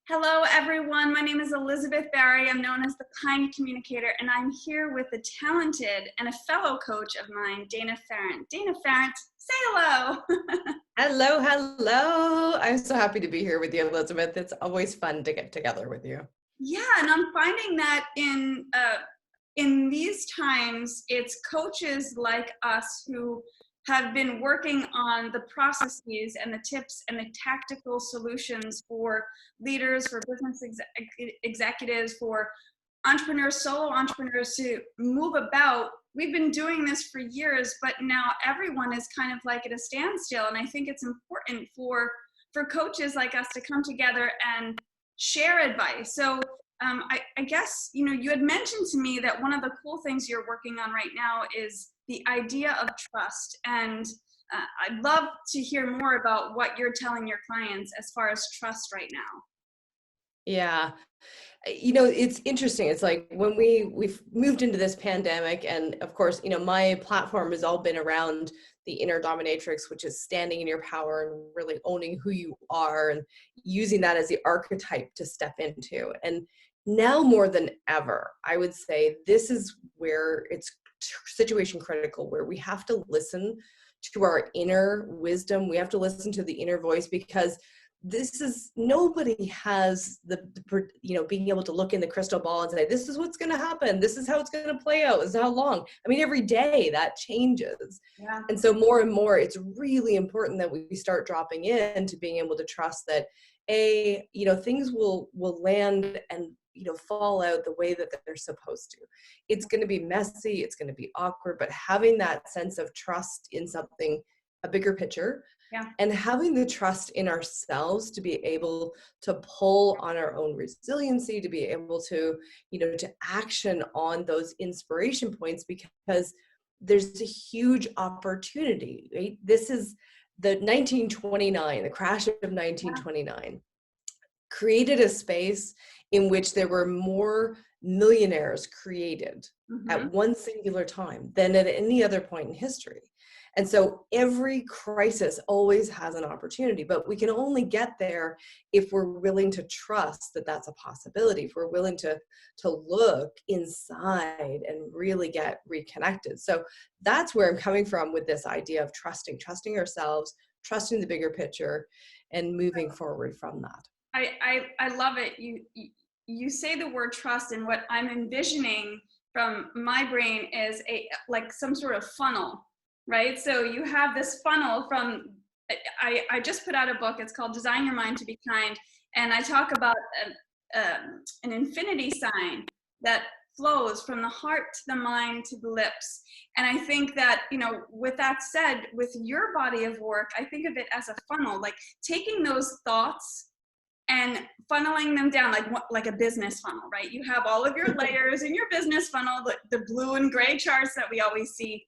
Hello, everyone. My name is ElizabethBarry. I'm known as the Kind Communicator, and I'm here with a talented and a fellow coach of mine, Dana Pharant. Dana Pharant, say hello. Hello, hello. I'm so happy to be here with you, Elizabeth. It's always fun to get together with you. Yeah, and I'm finding that in these times, it's coaches like us who have been working on the processes and the tips and the tactical solutions for leaders, for business executives, for entrepreneurs, solo entrepreneurs to move about. We've been doing this for years, but now everyone is kind of like at a standstill. And I think it's important for coaches like us to come together and share advice. So I guess, you had mentioned to me that one of the cool things you're working on right now is the idea of trust. And I'd love to hear more about what you're telling your clients as far as trust right now. Yeah. It's interesting. It's like when we've moved into this pandemic, and of course, my platform has all been around the inner dominatrix, which is standing in your power and really owning who you are and using that as the archetype to step into. And now more than ever, I would say this is where it's situation critical, where we have to listen to our inner wisdom. We have to listen to the inner voice, because nobody has being able to look in the crystal ball and say, this is what's going to happen. This is how it's going to play out. This is how long. I mean, every day that changes. Yeah. And so more and more, it's really important that we start dropping in to being able to trust that things will land and, fall out the way that they're supposed to. It's going to be messy. It's going to be awkward, but having that sense of trust in something, a bigger picture, Yeah. and having the trust in ourselves to be able to pull on our own resiliency, to be able to, to action on those inspiration points, because there's a huge opportunity, right? This is the crash of 1929 created a space in which there were more millionaires created at one singular time than at any other point in history. And so every crisis always has an opportunity, but we can only get there if we're willing to trust that that's a possibility, if we're willing to look inside and really get reconnected. So that's where I'm coming from with this idea of trusting ourselves, trusting the bigger picture, and moving forward from that. I love it. You say the word trust, and what I'm envisioning from my brain is like some sort of funnel, right? So you have this funnel from, I just put out a book. It's called Design Your Mind to Be Kind. And I talk about an infinity sign that flows from the heart to the mind to the lips. And I think that, with that said, with your body of work, I think of it as a funnel, like taking those thoughts and funneling them down like a business funnel, right? You have all of your layers in your business funnel, the blue and gray charts that we always see.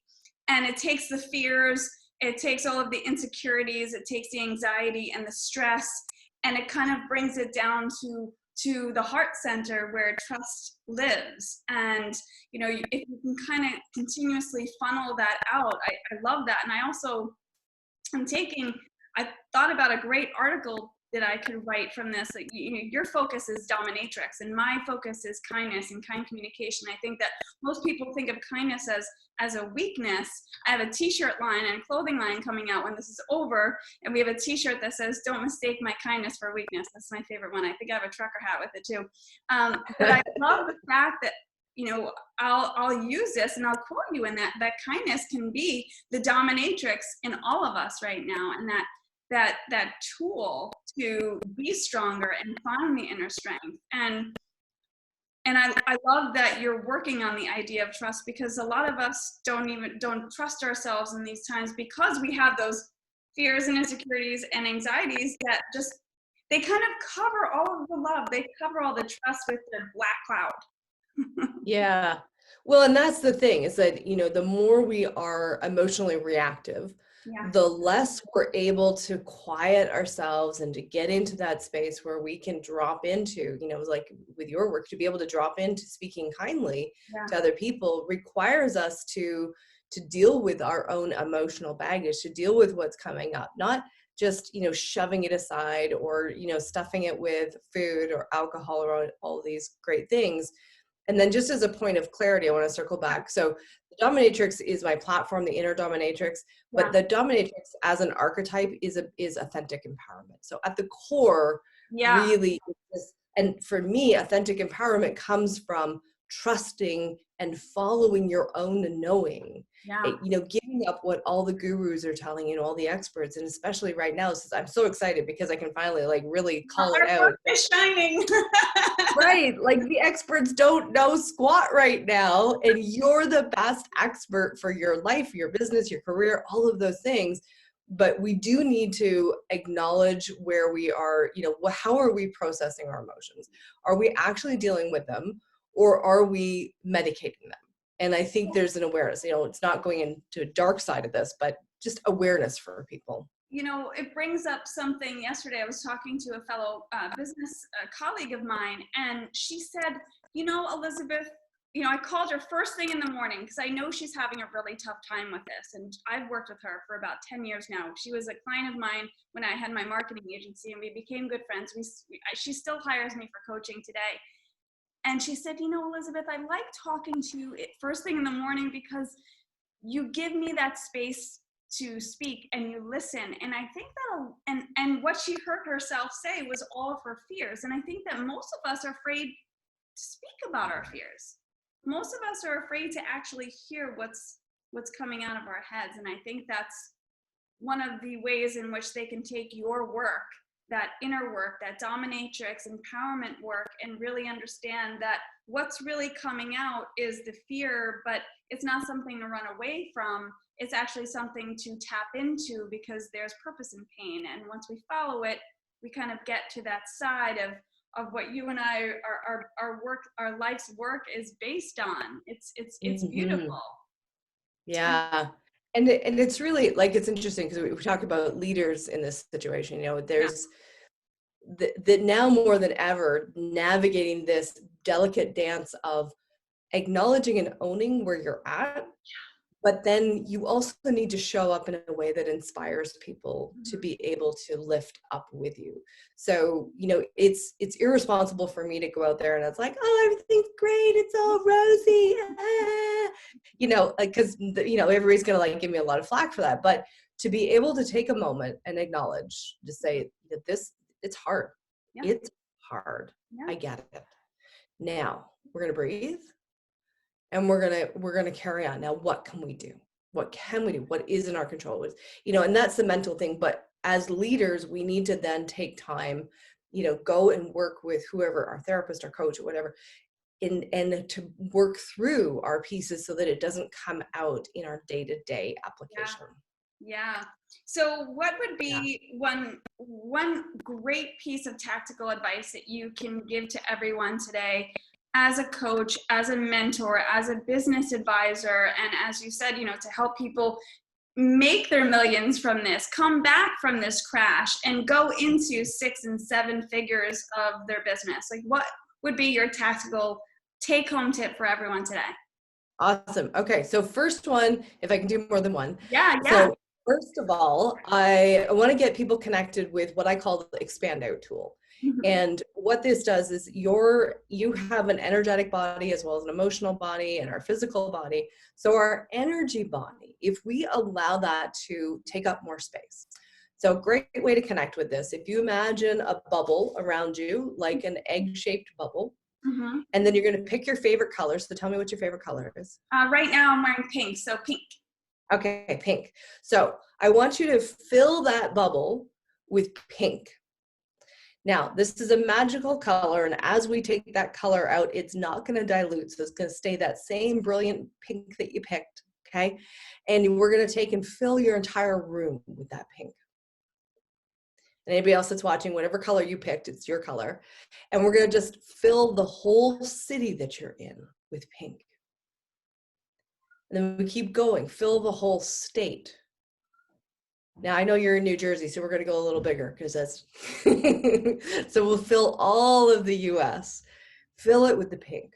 And it takes the fears, it takes all of the insecurities, it takes the anxiety and the stress, and it kind of brings it down to the heart center where trust lives. And, if you can kind of continuously funnel that out, I love that. And I thought about a great article that I could write from this. Like, your focus is dominatrix, and my focus is kindness and kind communication. I think that most people think of kindness as a weakness. I have a t-shirt line and a clothing line coming out when this is over, and we have a t-shirt that says, "Don't mistake my kindness for weakness." That's my favorite one. I think I have a trucker hat with it too. But I love the fact that, I'll use this and I'll quote you in that kindness can be the dominatrix in all of us right now, and that tool to be stronger and find the inner strength. And I love that you're working on the idea of trust, because a lot of us don't trust ourselves in these times, because we have those fears and insecurities and anxieties that they kind of cover all of the love. They cover all the trust with their black cloud. Yeah. Well, and that's the thing, is that, the more we are emotionally reactive, Yeah. the less we're able to quiet ourselves and to get into that space where we can drop into, like with your work, to be able to drop into speaking kindly to other people requires us to deal with our own emotional baggage, to deal with what's coming up, not just, shoving it aside or, stuffing it with food or alcohol or all these great things. And then just as a point of clarity, I want to circle back. So the dominatrix is my platform, the inner dominatrix, but the dominatrix as an archetype is authentic empowerment. So at the core, really, and for me, authentic empowerment comes from trusting and following your own knowing, giving up what all the gurus are telling you, all the experts, and especially right now, I'm so excited because I can finally really call it out. Our work is shining. Right, like the experts don't know squat right now, and you're the best expert for your life, your business, your career, all of those things. But we do need to acknowledge where we are, how are we processing our emotions? Are we actually dealing with them, or are we medicating them? And I think there's an awareness, it's not going into a dark side of this, but just awareness for people. It brings up something. Yesterday I was talking to a fellow business colleague of mine, and she said, Elizabeth, I called her first thing in the morning because I know she's having a really tough time with this. And I've worked with her for about 10 years now. She was a client of mine when I had my marketing agency, and we became good friends. She still hires me for coaching today. And she said, Elizabeth, I like talking to you first thing in the morning because you give me that space to speak and you listen. And I think that, and what she heard herself say was all of her fears. And I think that most of us are afraid to speak about our fears. Most of us are afraid to actually hear what's coming out of our heads. And I think that's one of the ways in which they can take your work, that inner work, that dominatrix empowerment work, and really understand that what's really coming out is the fear, but it's not something to run away from. It's actually something to tap into because there's purpose in pain. And once we follow it, we kind of get to that side of what you and I, our life's work is based on. It's beautiful. Yeah. And it's really it's interesting because we talk about leaders in this situation, there's that now more than ever, navigating this delicate dance of acknowledging and owning where you're at, but then you also need to show up in a way that inspires people to be able to lift up with you. So, it's irresponsible for me to go out there and it's like, oh, everything's great, it's all rosy, because everybody's gonna give me a lot of flack for that. But to be able to take a moment and acknowledge, to say that it's hard. Yeah. It's hard. Yeah. I get it. Now we're gonna breathe. And we're gonna carry on. Now, what can we do? What can we do? What is in our control? And that's the mental thing. But as leaders, we need to then take time, go and work with whoever, our therapist, our coach, or whatever, and to work through our pieces so that it doesn't come out in our day-to-day application. Yeah. So what would be one great piece of tactical advice that you can give to everyone today, as a coach, as a mentor, as a business advisor, and as you said, to help people make their millions from this, come back from this crash, and go into 6 and 7 figures of their business? What would be your tactical take-home tip for everyone today? Awesome. Okay. So first one, if I can do more than one. Yeah. So first of all, I want to get people connected with what I call the Expand Out tool. Mm-hmm. And what this does is you have an energetic body as well as an emotional body and our physical body. So our energy body, if we allow that to take up more space. So great way to connect with this. If you imagine a bubble around you, like an egg-shaped bubble, mm-hmm. and then you're going to pick your favorite color. So tell me what your favorite color is. Right now I'm wearing pink, so pink. Okay, pink. So I want you to fill that bubble with pink. Now, this is a magical color, and as we take that color out, it's not going to dilute, so it's going to stay that same brilliant pink that you picked, okay? And we're going to take and fill your entire room with that pink. And anybody else that's watching, whatever color you picked, it's your color. And we're going to just fill the whole city that you're in with pink. And then we keep going, fill the whole state. Now, I know you're in New Jersey, so we're going to go a little bigger because that's, so we'll fill all of the US, fill it with the pink.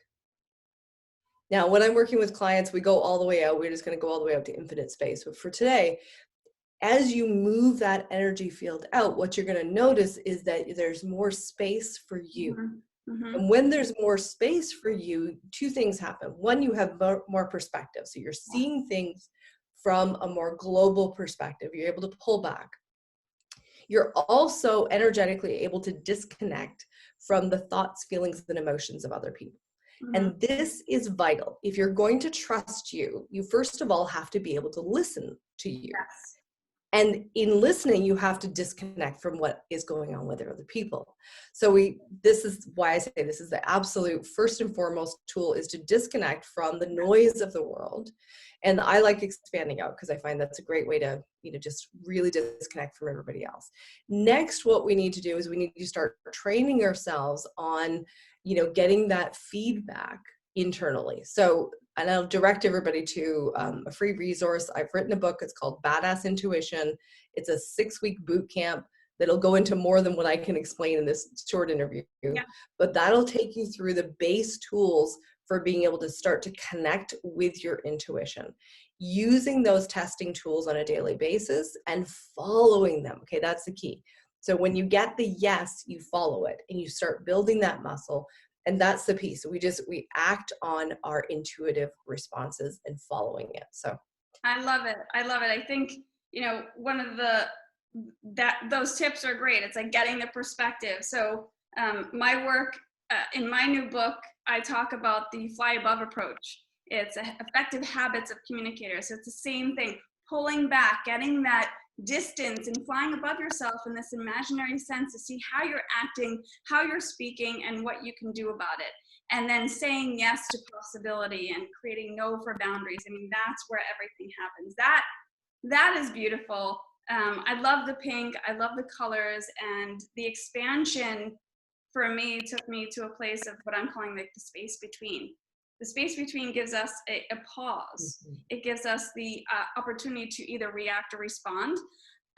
Now, when I'm working with clients, we go all the way out. We're just going to go all the way out to infinite space. But for today, as you move that energy field out, what you're going to notice is that there's more space for you. And when there's more space for you, two things happen. One, you have more perspective. So you're seeing things from a more global perspective. You're able to pull back. You're also energetically able to disconnect from the thoughts, feelings, and emotions of other people. And this is vital. If you're going to trust you, you first of all have to be able to listen to you. Yes. And in listening, you have to disconnect from what is going on with other people. So this is why I say this is the absolute first and foremost tool, is to disconnect from the noise of the world. And I like expanding out because I find that's a great way to, just really disconnect from everybody else. Next, what we need to do is we need to start training ourselves on, getting that feedback internally. So, and I'll direct everybody to a free resource. I've written a book. It's called Badass Intuition. It's a 6-week boot camp that'll go into more than what I can explain in this short interview. Yeah. But that'll take you through the base tools for being able to start to connect with your intuition, using those testing tools on a daily basis and following them. Okay, that's the key. So when you get the yes, you follow it and you start building that muscle. And that's the piece. We act on our intuitive responses and following it. So I love it. I think, one of those tips are great. It's like getting the perspective. So my work in my new book, I talk about the fly above approach. It's effective habits of communicators. So it's the same thing, pulling back, getting that distance and flying above yourself in this imaginary sense to see how you're acting, how you're speaking, and what you can do about it. And then saying yes to possibility and creating no for boundaries. I mean, that's where everything happens. That is beautiful. I love the pink. I love the colors, and the expansion for me took me to a place of what I'm calling like the space between. The space between gives us a pause. It gives us the opportunity to either react or respond.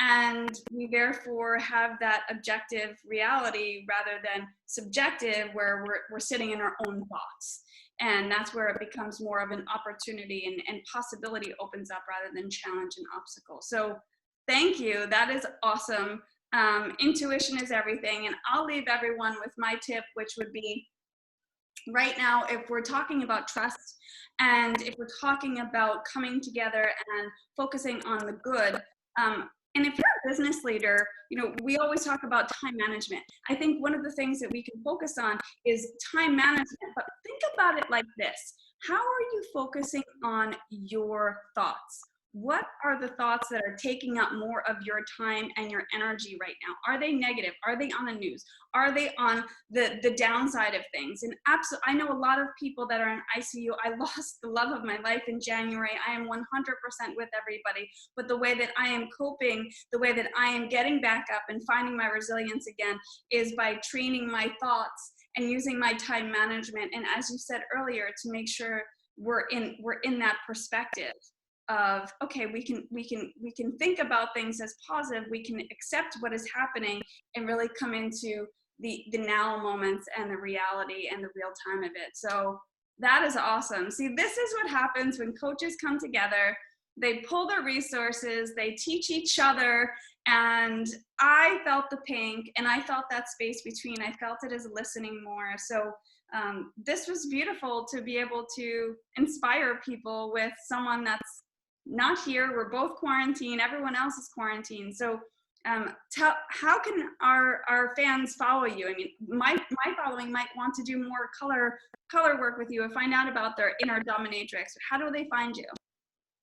And we therefore have that objective reality rather than subjective, where we're sitting in our own thoughts. And that's where it becomes more of an opportunity, and possibility opens up rather than challenge and obstacle. So thank you. That is awesome. Intuition is everything. And I'll leave everyone with my tip, which would be, right now, if we're talking about trust, and if we're talking about coming together and focusing on the good, and if you're a business leader, we always talk about time management. I think one of the things that we can focus on is time management, but think about it like this. How are you focusing on your thoughts? What are the thoughts that are taking up more of your time and your energy right now? Are they negative? Are they on the news? Are they on the downside of things? And I know a lot of people that are in ICU. I lost the love of my life in January. I am 100% with everybody. But the way that I am coping, the way that I am getting back up and finding my resilience again, is by training my thoughts and using my time management. And as you said earlier, to make sure we're in that perspective of, okay, we can think about things as positive, we can accept what is happening and really come into the now moments and the reality and the real time of it. So that is awesome. See, this is what happens when coaches come together. They pull their resources, they teach each other, and I felt the pink, and I felt that space between. I felt it as listening more. So this was beautiful to be able to inspire people with someone that's not here. We're both quarantined. Everyone else is quarantined. So how can our fans follow you? I mean, my following might want to do more color work with you and find out about their inner dominatrix. How do they find you?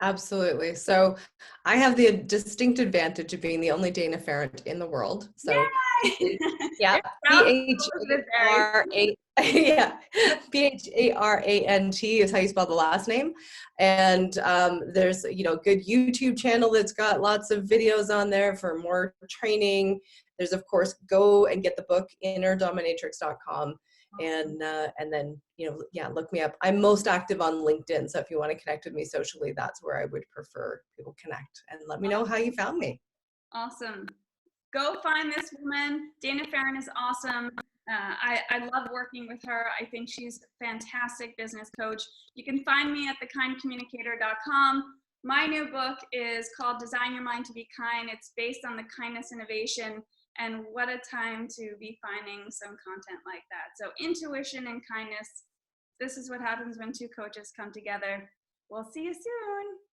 Absolutely. So I have the distinct advantage of being the only Dana Pharant in the world. So yeah, Pharant. Yeah, Pharant is how you spell the last name. And there's a good YouTube channel that's got lots of videos on there for more training. There's, of course, go and get the book, innerdominatrix.com. And then, look me up. I'm most active on LinkedIn. So if you want to connect with me socially, that's where I would prefer people connect, and let me know how you found me. Awesome. Go find this woman. Dana Pharant is awesome. I love working with her. I think she's a fantastic business coach. You can find me at thekindcommunicator.com. My new book is called Design Your Mind to Be Kind. It's based on the kindness innovation, and what a time to be finding some content like that. So intuition and kindness, this is what happens when two coaches come together. We'll see you soon.